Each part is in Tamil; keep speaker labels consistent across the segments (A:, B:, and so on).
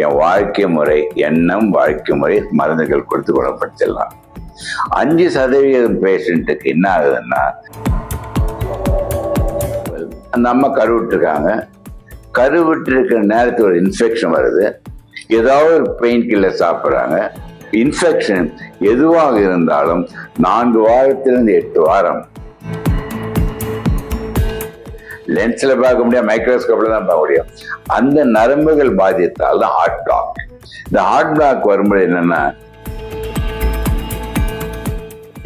A: என் வாழ்க்கை முறை, எண்ணம், வாழ்க்கை முறை மருந்துகள் கொடுத்து குணப்படுத்திடலாம். 5% பேஷண்ட்டுக்கு என்ன ஆகுதுன்னா, அந்த அம்மா கருவிட்டுருக்காங்க, கருவிட்டு இருக்கிற நேரத்தில் ஒரு இன்ஃபெக்ஷன் வருது, ஏதாவது ஒரு பெயின் கில்லர் சாப்பிட்றாங்க. இன்ஃபெக்ஷன் எதுவாக இருந்தாலும் 4 வாரத்திலிருந்து 8 வாரம் லென்ஸ்ல பார்க்க முடியாது, மைக்ரோஸ்கோப்ல தான் பார்க்க முடியும். அந்த நரம்புகள் பாதித்தால் தான் ஹார்ட் பிளாக். இந்த ஹார்ட் பிளாக் வரும்போது என்னன்னா,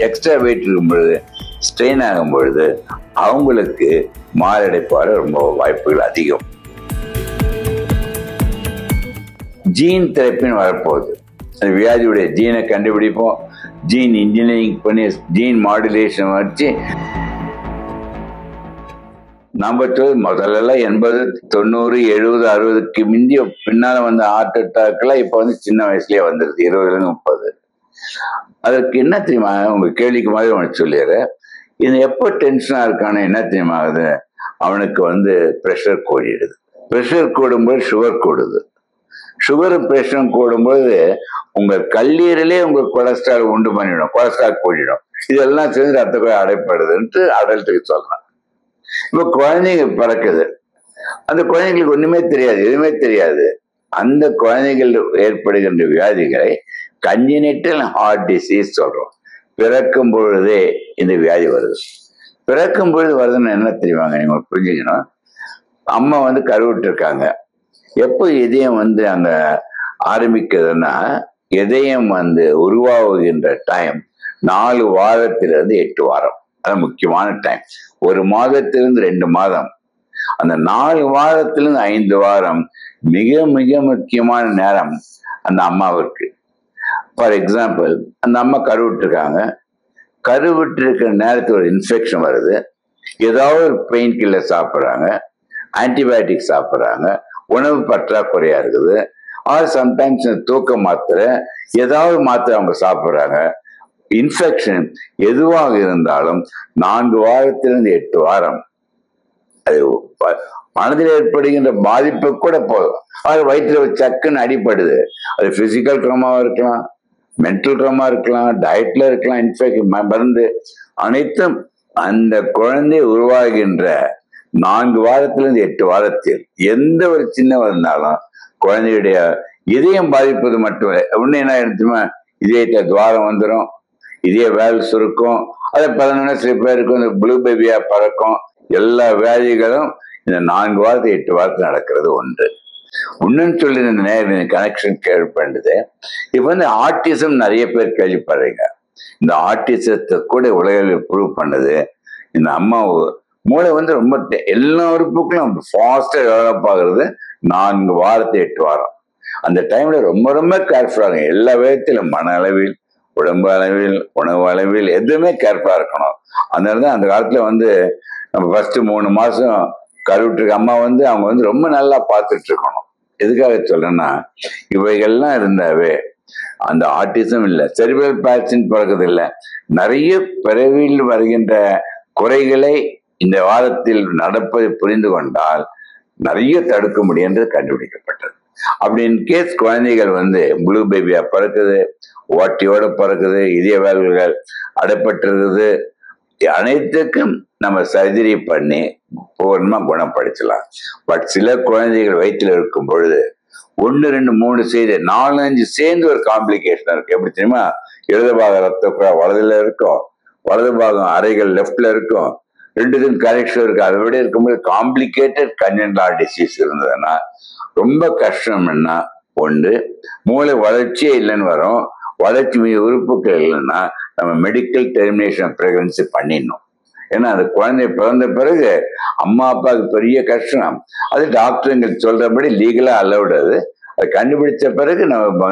A: எக்ஸ்ட்ரா வெயிட் இருக்கும் பொழுது, ஸ்ட்ரெயின் ஆகும் பொழுது அவங்களுக்கு மாரடைப்பு வர ரொம்ப வாய்ப்புகள் அதிகம். ஜீன் தெரப்பின்னு வரப்போகுது. அந்த வியாதியுடைய ஜீனை கண்டுபிடிப்போம், ஜீன் இன்ஜினியரிங் பண்ணி ஜீன் மாடுலேஷன் வச்சு நம்ம முதல்ல 80, 90, 70, 60க்கு மிஞ்சி பின்னால வந்த ஹார்ட் அட்டாக்லாம் இப்ப சின்ன வயசுலயே வந்துருது, 20ல 30. அதற்கு என்ன தெரியுமா, உங்க கேள்விக்கு மாதிரி உனக்கு சொல்லிடுறேன். இது எப்போ டென்ஷனா இருக்கானு என்ன தெரியுமா ஆகுது, அவனுக்கு ப்ரெஷர் கூடிடுது. ப்ரெஷர் கூடும்போது சுகர் கூடுது. சுகரும் ப்ரெஷரும் கூடும்போது உங்க கல்லீரலே உங்க கொலஸ்ட்ரால் உண்டு பண்ணிடும், கொலஸ்ட்ரால் கூடிடும். இதெல்லாம் சேர்ந்து ரத்த குழாய் அடைப்படுதுன்ட்டு அடல்ட்டுக்கு சொல்றான். இப்ப குழந்தைங்க பிறக்குது, அந்த குழந்தைங்களுக்கு ஒண்ணுமே தெரியாது, எதுவுமே தெரியாது. அந்த குழந்தைகள் ஏற்படுகின்ற வியாதிகளை கன்ஜெனிட்டல் ஹார்ட் டிசீஸ் சொல்றோம். பிறக்கும் பொழுதே இந்த வியாதி வருது. பிறக்கும் பொழுது வருதுன்னு என்ன தெரியுமாங்க, நீங்க புரிஞ்சுக்கணும். அம்மா கருவிட்டு இருக்காங்க. எப்போ இதயம் அங்க ஆரம்பிக்குதுன்னா, இதயம் உருவாகுகின்ற டைம் 4 வாரத்திலிருந்து 8 வாரம். அது முக்கியமான டைம். 1 மாதத்திலிருந்து 2 மாதம். அந்த 4 வாரத்திலிருந்து 5 வாரம் மிக மிக முக்கியமான நேரம் அந்த அம்மாவிற்கு. ஃபார் எக்ஸாம்பிள், அந்த அம்மா கருவிட்டு இருக்காங்க, கருவிட்டு இருக்கிற நேரத்தில் ஒரு இன்ஃபெக்ஷன் வருது, ஏதாவது ஒரு பெயின் கில்லர் சாப்பிட்றாங்க, ஆன்டிபயோட்டிக் சாப்பிட்றாங்க, உணவு பற்றாக்குறையா இருக்குது, ஆர் சம்டைம்ஸ் தூக்க மாத்திரை, ஏதாவது மாத்திரை அவங்க சாப்பிட்றாங்க. இன்ஃபெக்ஷன் எதுவாக இருந்தாலும் 4 வாரத்திலிருந்து 8 வாரம் அது மனதில் ஏற்படுகின்ற பாதிப்பு கூட போதும். அது வயிற்றுல சக்குன்னு அடிப்படுது. அது பிசிக்கல் ட்ராமாவா இருக்கலாம், மென்டல் ட்ராமா இருக்கலாம், டயட்ல இருக்கலாம், இன்ஃபெக்ஷன் மருந்து அனைத்தும் அந்த குழந்தை உருவாகின்ற 4 வாரத்திலிருந்து 8 வாரத்தில் எந்த ஒரு சின்ன இருந்தாலும் குழந்தையுடைய இதயம் பாதிப்பது மட்டும் ஒண்ணு என்ன எடுத்துமா, இதயத்தை துவாரம் வந்துடும், இதய வேல் சுருக்கும். அதை பிறந்தோன்னா சில பேருக்கு ப்ளூ பேபியா பறக்கும். எல்லா வியாதிகளும் இந்த 4 வாரத்து 8 வாரத்தில் நடக்கிறது ஒன்று. ஒன்னுன்னு சொல்லி இந்த நேரம் கனெக்ஷன் கேள்விப்படுது. இப்ப ஆர்டிசம் நிறைய பேர் கேள்விப்படுறீங்க. இந்த ஆர்டிசத்தை கூட உலகில் ப்ரூவ் பண்ணது இந்த அம்மா. மூளை ரொம்ப எல்லா உறுப்புகளும் ஃபாஸ்டா டெவலப் ஆகுறது 4 வாரத்து 8 வாரம். அந்த டைம்ல ரொம்ப ரொம்ப கேர்ஃபுல்லா இருக்கும். எல்லா விதத்திலும் மன அளவில், உடம்பு அளவில், உணவு அளவில் எதுவுமே கேர்ஃபுல்லா இருக்கணும். அதனாலதான் அந்த காலத்துல நம்ம ஃபர்ஸ்ட் 3 மாசம் கருவிட்டு அம்மா அவங்க ரொம்ப நல்லா பார்த்துட்டு இருக்கணும். எதுக்காக சொல்றேன்னா, இவைகள்லாம் இருந்தாவே அந்த ஆர்டிசம் இல்லை, செரிப்ரல் பால்சின்னு பிறகுது இல்லை, நிறைய பிறவியில் வருகின்ற குறைகளை இந்த வாரத்தில் நடப்பதை புரிந்து கொண்டால் நிறைய தடுக்க முடியும் என்று கண்டுபிடிக்கப்பட்டது. அப்படி இன்கேஸ் குழந்தைகள் ப்ளூ பேபியா பிறக்குது, ஓட்டியோட பிறக்குது, இதய வேல்கள் அடைப்பட்டிருக்குது, அனைத்துக்கும் நம்ம சர்ஜரி பண்ணி பூர்ணமா குணப்படுத்தலாம். பட் சில குழந்தைகள் வயிற்றில் இருக்கும் பொழுது 1, 2, 3 செய்து 4, 5 சேர்ந்து ஒரு காம்ப்ளிகேஷன் இருக்கு. எப்படி தெரியுமா, இடது பாகம் ரத்த குழாய் வலதுல இருக்கும், வலது பாகம் அறைகள் லெப்ட்ல இருக்கும், 2க்கும் கனெக்ஷன் இருக்கு. அதை விட இருக்கும்போது காம்ப்ளிகேட்டட் கன்ஜென்டல் ஹார்ட் டிசீஸ் இருந்ததுன்னா ரொம்ப கஷ்டம். என்ன ஒன்று, மூளை வளர்ச்சியே இல்லைன்னு வரும். வளர்ச்சி உறுப்புகள் இல்லைன்னா நம்ம மெடிக்கல் டெர்மினேஷன் பிரெக்னன்சி பண்ணிடணும். ஏன்னா அந்த குழந்தை பிறந்த பிறகு அம்மா அப்பாவுக்கு பெரிய கஷ்டம். அது டாக்டருங்க சொல்றபடி லீகலா அலவுட். அது கண்டுபிடிச்ச பிறகு நம்ம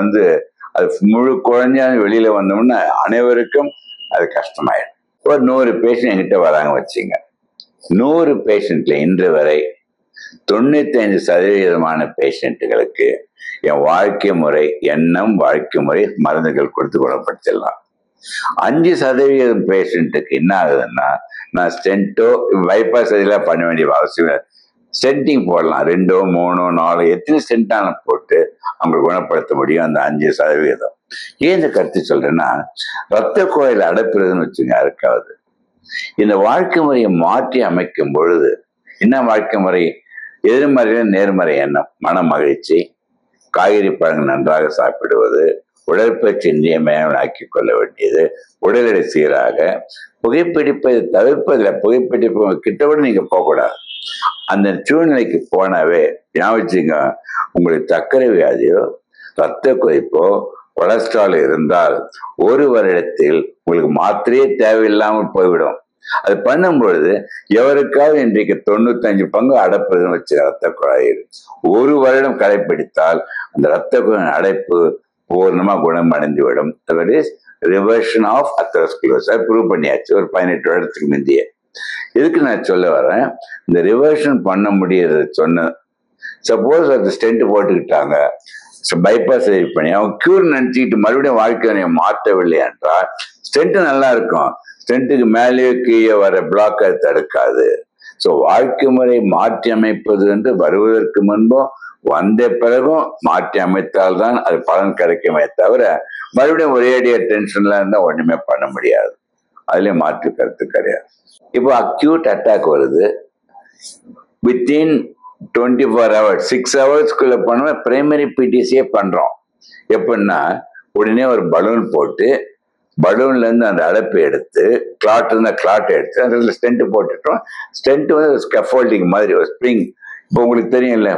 A: அது முழு குழந்தையா வெளியில வந்தோம்னா அனைவருக்கும் அது கஷ்டமாயிடும். ஒரு 100 பேஷண்ட் என்கிட்ட வராங்க வச்சுங்க. 100 பேஷண்ட்ல இன்று வரை 95% பேஷண்ட்டுகளுக்கு என் வாழ்க்கை முறை, எண்ணம், வாழ்க்கை முறை மருந்துகள் கொடுத்து குணப்படுத்திடலாம். 5% பேஷண்ட்டுக்கு என்ன ஆகுதுன்னா, நான் ஸ்டென்ட்டோ பைபாஸ் இதெல்லாம் பண்ண வேண்டிய அவசியம். ஸ்டென்டிங் போடலாம், 2, 3, 4 எத்தனை ஸ்டென்டாலும் போட்டு அவங்க குணப்படுத்த முடியும் அந்த 5%. ஏன் இந்த கருத்து சொல்றேன்னா, ரத்த குழாயில் அடைப்புறதுன்னு வச்சுங்க யாருக்காவது இந்த வாழ்க்கை முறையை மாற்றி அமைக்கும் பொழுது என்ன வாழ்க்கை முறை? எதிர்மறையில நேர்மறை எண்ணம், மன மகிழ்ச்சி, காய்கறி பழங்கள் நன்றாக சாப்பிடுவது, உடற்பயிற்சி இன்றியமையாக்கி கொள்ள வேண்டியது, உடல் எடை சீராக, புகைப்பிடிப்பை தவிர்ப்பதில் புகைப்பிடிப்பு கிட்ட கூட நீங்க போகக்கூடாது. அந்த சூழ்நிலைக்கு போனாவே ஞாபகிச்சுங்க, உங்களுக்கு சர்க்கரை வியாதியோ ரத்த கொதிப்போ கொலஸ்ட்ரால் இருந்தால் 1 வருடத்தில் உங்களுக்கு மாத்திரையே தேவையில்லாமல் போய்விடும். அது பண்ணும் பொழுது எவருக்காவது இன்றைக்கு 95% அடைப்புன்னு வச்சு ரத்த குழாயில் 1 வருடம் கடைப்பிடித்தால் அந்த ரத்த குழாயின் அடைப்பு பூர்ணமா குணமடைந்து விடும். ரிவர்ஷன் ஆஃப் அத்தெரோஸ்க்ளரோசிஸ் ப்ரூவ் பண்ணியாச்சு ஒரு 18 வருடத்துக்கு முந்தைய. எதுக்கு நான் சொல்ல வரேன், இந்த ரிவர்ஷன் பண்ண முடியாது சொன்ன. சப்போஸ் அது ஸ்டென்ட் போட்டுக்கிட்டாங்க, பைபாஸ் பண்ணி அவங்க கியூர் நினைச்சுக்கிட்டு மறுபடியும் வாழ்க்கையை மாற்றவில்லை என்றால் ஸ்டென்ட் நல்லா இருக்கும், ஸ்டென்ட்டுக்கு மேலேயே கீழே வர பிளாக் அது தடுக்காது. ஸோ வாழ்க்கை முறை மாற்றி அமைப்பது என்று வருவதற்கு முன்பும் வந்த பிறகும் மாற்றி அமைத்தால்தான் அது பலன் கிடைக்குமே தவிர மறுபடியும் ஒரேடியா டென்ஷன்ல இருந்தா ஒண்ணுமே பண்ண முடியாது. அதுலயும் மாற்று கருத்து கிடையாது. இப்போ அக்யூட் அட்டாக் வருது, வித்தின் 24 hours 6 ஹவர்ஸ்க்குள்ள பண்ண பிரைமரி பிடிசியே பண்றோம். எப்படின்னா உடனே ஒரு பலூன் போட்டு பலூன்ல இருந்து அந்த அடைப்பை எடுத்து கிளாட் இருந்தா கிளாட் எடுத்து அதில் ஸ்டென்ட் போட்டுட்டோம். ஸ்டென்ட் வந்து ஒரு ஸ்கெஃபோல்டிங் மாதிரி ஒரு ஸ்ப்ரிங். இப்போ உங்களுக்கு தெரியும்ல,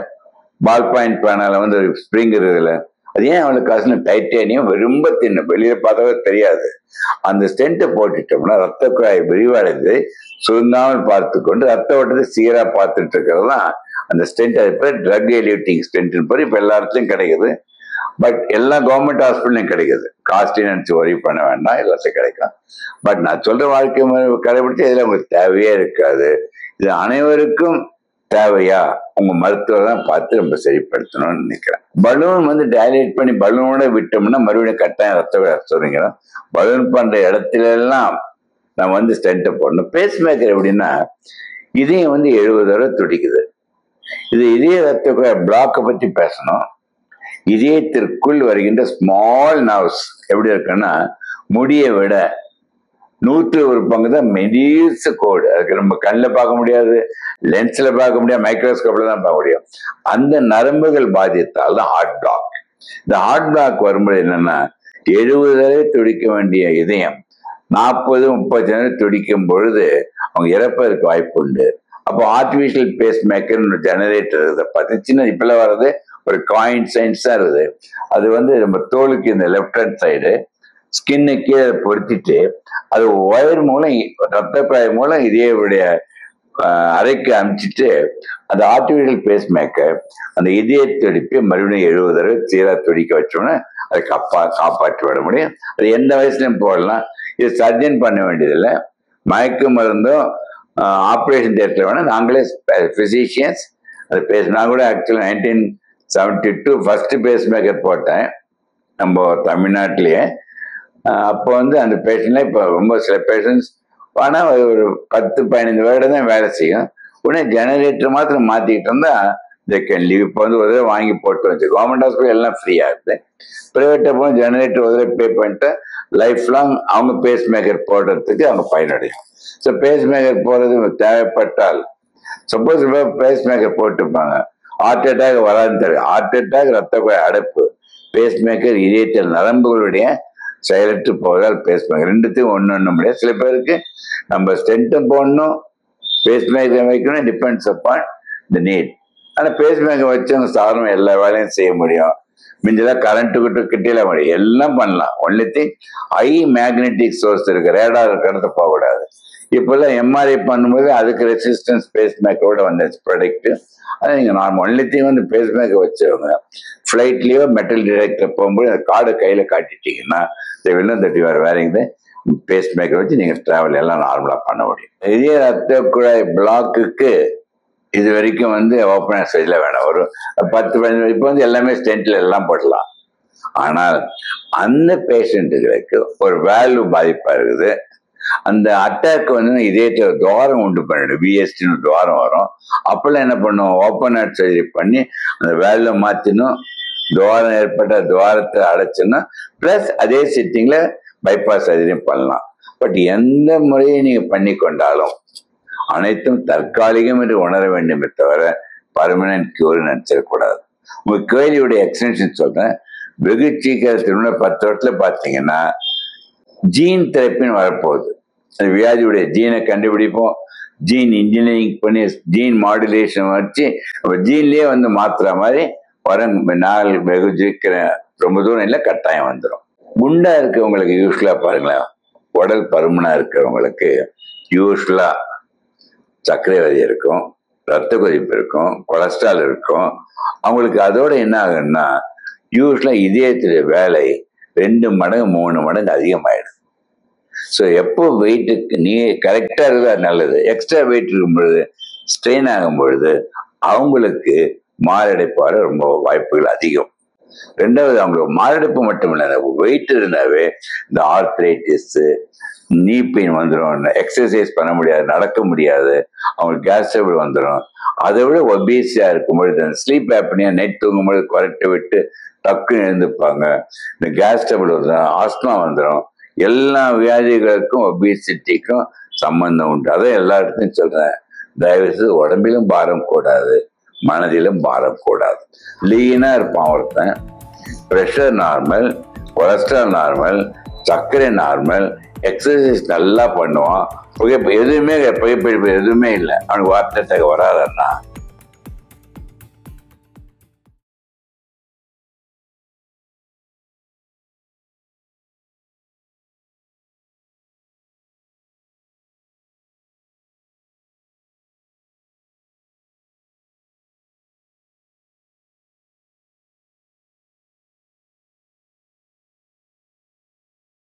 A: பால் பாயிண்ட் பேனால வந்து ஒரு ஸ்ப்ரிங் இருக்குதுல்ல, அது ஏன் அவளுக்கு காசுல டைட்டேனியம் ரொம்ப தின்னும், வெளியில பார்த்தாவே தெரியாது. அந்த ஸ்டென்ட்டை போட்டுட்டோம்னா ரத்த குழாய் விரிவடைந்து சுருங்காமல் பார்த்து கொண்டு ரத்த ஓட்டத்தை சீரா பார்த்துட்டு இருக்கிறது தான் அந்த ஸ்டென்ட். அது பேர் ட்ரக் எலியூட்டிங் ஸ்டென்ட்னு பேர். இப்போ எல்லா இடத்துலையும் கிடைக்குது, பட் எல்லா கவர்மெண்ட் ஹாஸ்பிட்டலையும் கிடைக்குது. காஸ்ட்லி நினைச்சு ஒரி பண்ண வேண்டாம், எல்லாத்தையும் கிடைக்கும். பட் நான் சொல்ற வாழ்க்கை முறை கடைபிடிச்சு இதுல உங்களுக்கு தேவையே இருக்காது. இது அனைவருக்கும் தேவையா உங்க மருத்துவர் தான் பார்த்து ரொம்ப சரிப்படுத்தணும்னு நினைக்கிறேன். பலூன் வந்து டைலேட் பண்ணி பலூனோட விட்டோம்னா மறுபடியும் கட்டாயம் ரத்த சொல்றீங்கன்னா பலூன் பண்ற இடத்துல எல்லாம் நம்ம வந்து ஸ்டென்ட்டை போடணும். பேஸ் மேக்கர் எப்படின்னா இதயம் வந்து 70 தடவை துடிக்குது. இது இதய ரத்த குழாய் பிளாக்கை பத்தி பேசணும். இதயத்திற்குள் வருகின்ற ஸ்மால் நர்வ்ஸ் எப்படி இருக்குன்னா முடியை விட 101 பங்கு தான் மெலிச கோடு. அதுக்கு நம்ம கண்ணில் பார்க்க முடியாது, லென்ஸ்ல பார்க்க முடியாது, மைக்ரோஸ்கோப்ல தான் பார்க்க முடியும். அந்த நரம்புகள் பாதித்தால் தான் ஹார்ட் பிளாக். இந்த ஹார்ட் பிளாக் வரும்போது என்னன்னா 70 தடவை துடிக்க வேண்டிய இதயம் 40-30 தடவை துடிக்கும் பொழுது அவங்க இறப்பதற்கு வாய்ப்பு உண்டு. அப்போ ஆர்டிபிஷியல் பேஸ் மேக்கர் ஜெனரேட்டர் இதை பார்த்து சின்ன இப்பெல்லாம் வர்றது ஒரு காயின் சைன்ஸா இருக்குது. அது வந்து நம்ம தோலுக்கு இந்த லெஃப்ட் ஹேண்ட் சைடு ஸ்கின்னு கீழே பொருத்திட்டு அது ஒயர் மூலம் ரத்த குழாய் மூலம் இதயவுடைய அறைக்கு அனுப்பிச்சிட்டு அந்த ஆர்டிபிஷியல் பேஸ் மேக்கர் அந்த இதய துடிப்பை மறுபடியும் 70 தடவை சீரா துடிக்க வச்சோன்னா அதை காப்பாற்றி விட முடியும். அது எந்த வயசுலையும் போடலாம். இது சர்ஜன் பண்ண வேண்டியதில்லை. மயக்க மருந்தும் ஆப்ரேஷன் தியேட்டர் வேணா நாங்களே பிசிஷியன்ஸ் அது நான் கூட ஆக்சுவலி 1972 ஃபர்ஸ்ட் பேஸ் மேக்கர் போட்டேன் நம்ம தமிழ்நாட்டிலேயே. அப்போ வந்து அந்த பேஷண்ட்ல இப்போ ரொம்ப சில பேஷண்ட்ஸ் ஆனால் ஒரு 10-15 வருடம் தான் வேலை செய்யும். உடனே ஜெனரேட்டர் மாத்திரம் மாற்றிக்கிட்டு இருந்தா தே கேன் லீவ். இப்போ வந்து ஒரு வாங்கி போட்டு வச்சு கவர்மெண்ட் ஹாஸ்பிட்டல் எல்லாம் ஃப்ரீயா இருக்குது. ப்ரைவேட்டை போய் ஜெனரேட்டர் ஒரு பே பண்ணிட்டு லைஃப் லாங் அவங்க பேஸ் மேக்கர் போடுறதுக்கு அவங்க பயனடையும். ஸோ பேஸ் மேக்கர் போடுறது தேவைப்பட்டால் சப்போஸ் பேஸ் மேக்கர் போட்டுப்பாங்க, ஹார்ட் அட்டாக் வராதுன்னு தெரியும். ஹார்ட் அட்டாக் ரத்த குழாய் அடைப்பு, பேஸ் மேக்கர் இதயத்தில் நரம்புகளுடைய செயலற்று போவதால் பேஸ் மேக்கர் ரெண்டுத்தையும் ஒன்று முடியாது. சில பேருக்கு நம்ம ஸ்டென்ட்டும் போடணும், பேஸ் மேக்கர் வைக்கணும், டிபெண்ட்ஸ் அப்பான் த நீட். ஆனால் பேஸ் மேக்கர் வச்சு அவங்க சாதாரண எல்லா வேலையும் செய்ய முடியும். மிஞ்சதான் கரண்ட்டு கிட்டே முடியும், எல்லாம் பண்ணலாம். Only thing high magnetic source இருக்கு, ரேடார் இருக்கிறத போகக்கூடாது. இப்போல்லாம் எம்ஆர்ஐ பண்ணும்போது அதுக்கு ரெசிஸ்டன்ஸ் பேஸ் மேக்கரோட வந்துச்சு ப்ராடக்ட். அது நீங்கள் நார்மல் ஒன்லி திங் வந்து பேஸ் மேக்கர் வச்சவங்க ஃப்ளைட்லேயோ மெட்டல் டிடெக்டர் போகும்போது அந்த கார்டை கையில் காட்டிட்டீங்கன்னா வெளிலும் தட்டி வர வேறங்க பேஸ் மேக்கர் வச்சு நீங்கள் ட்ராவல் எல்லாம் நார்மலாக பண்ண முடியும். இதே ரத்த குழாய் பிளாக்குக்கு இது வரைக்கும் வந்து ஓப்பன் ஸ்டேஜில் வேணும் ஒரு 10-15. இப்போ வந்து எல்லாமே ஸ்டென்ட்ல எல்லாம் போடலாம். ஆனால் அந்த பேஷண்ட்டுகளுக்கு ஒரு வேல்யூ பாதிப்பாக இருக்குது. அந்த அட்டாக் வந்து இதயத்தில் துவாரம் உண்டு பண்ணிடும், விஎஸ்டின்னு துவாரம் வரும். அப்பெல்லாம் என்ன பண்ணுவோம், ஓப்பன் ஹார்ட் சர்ஜரி பண்ணி அந்த வேல்வை மாற்றணும், துவாரம் ஏற்பட்ட துவாரத்தை அடைச்சணும், ப்ளஸ் அதே சிட்டிங்கில் பைபாஸ் சர்ஜரியும் பண்ணலாம். பட் எந்த முறையை நீங்கள் பண்ணி கொண்டாலும் அனைத்தும் தற்காலிகம் என்று உணர வேண்டுமே தவிர பர்மனன்ட் கியூர் நினைச்சிடக்கூடாது. உங்க கேள்வியுடைய எக்ஸ்டென்ஷன் சொல்றேன். வெகு சீக்கிரத்தில் 10 வருஷத்துல பார்த்தீங்கன்னா ஜீன் தெரப்பின்னு வரப்போகுது. அந்த வியாதியுடைய ஜீனை கண்டுபிடிப்போம், ஜீன் இன்ஜினியரிங் பண்ணி ஜீன் மாடுலேஷன் வச்சு ஜீன்லேயே வந்து மாத்துற மாதிரி வர நாள் வெகு சீக்கிர ரொம்ப தூரம் இல்லை கட்டாயம் வந்துடும். குண்டா இருக்கவங்களுக்கு யூஸ்வலா பாருங்களேன், உடல் பருமனா இருக்கிறவங்களுக்கு யூஸ்வலா சர்க்கரை வியாதி இருக்கும், ரத்த கொதிப்பு இருக்கும், கொலஸ்ட்ரால் இருக்கும். அவங்களுக்கு அதோட என்ன ஆகுன்னா யூஸ்வலா இதயத்துடைய வேலை 2 மடங்கு 3 மடங்கு அதிகமாயிடுது. ஸோ எப்போ வெயிட்டுக்கு நீ கரெக்டா இருந்தா நல்லது. எக்ஸ்ட்ரா வெயிட் இருக்கும் பொழுது, ஸ்ட்ரெயின் ஆகும் பொழுது அவங்களுக்கு மாரடைப்பு வர ரொம்ப வாய்ப்புகள் அதிகம். 2வது அவங்களுக்கு மாரடைப்பு மட்டும் இல்லை, வெயிட் இருந்தாவே இந்த ஆர்த்ரைட்டிஸ், நீ பெயின் வந்துடும், எக்ஸசைஸ் பண்ண முடியாது, நடக்க முடியாது, அவங்களுக்கு கேஸ் ட்ரபிள் வந்துடும். அதை விட ஒபீஸியா இருக்கும் பொழுது ஸ்லீப் ஆப்னியா, நைட் தூங்கும் பொழுது குறைட்டு விட்டு டக்குன்னு எழுந்துப்பாங்க, இந்த கேஸ் ட்ரபிள் வந்துடும், ஆஸ்மா வந்துடும். எல்லா வியாதிகளுக்கும் ஒபிசிட்டிக்கும் சம்பந்தம் உண்டு. அதை எல்லா இடத்துலையும் சொல்றேன், தயவுசெய்து உடம்பிலும் பாரம் கூடாது, மனதிலும் பாரம் கூடாது. லீனா இருப்பான் ஒருத்தன், ப்ரெஷர் நார்மல், கொலஸ்ட்ரால் நார்மல், சர்க்கரை நார்மல், எக்ஸசைஸ் நல்லா பண்ணுவான், புகைப்பிடிப்பு எதுவுமே இல்லை, அவனுக்கு வார்த்தை வராதன்னா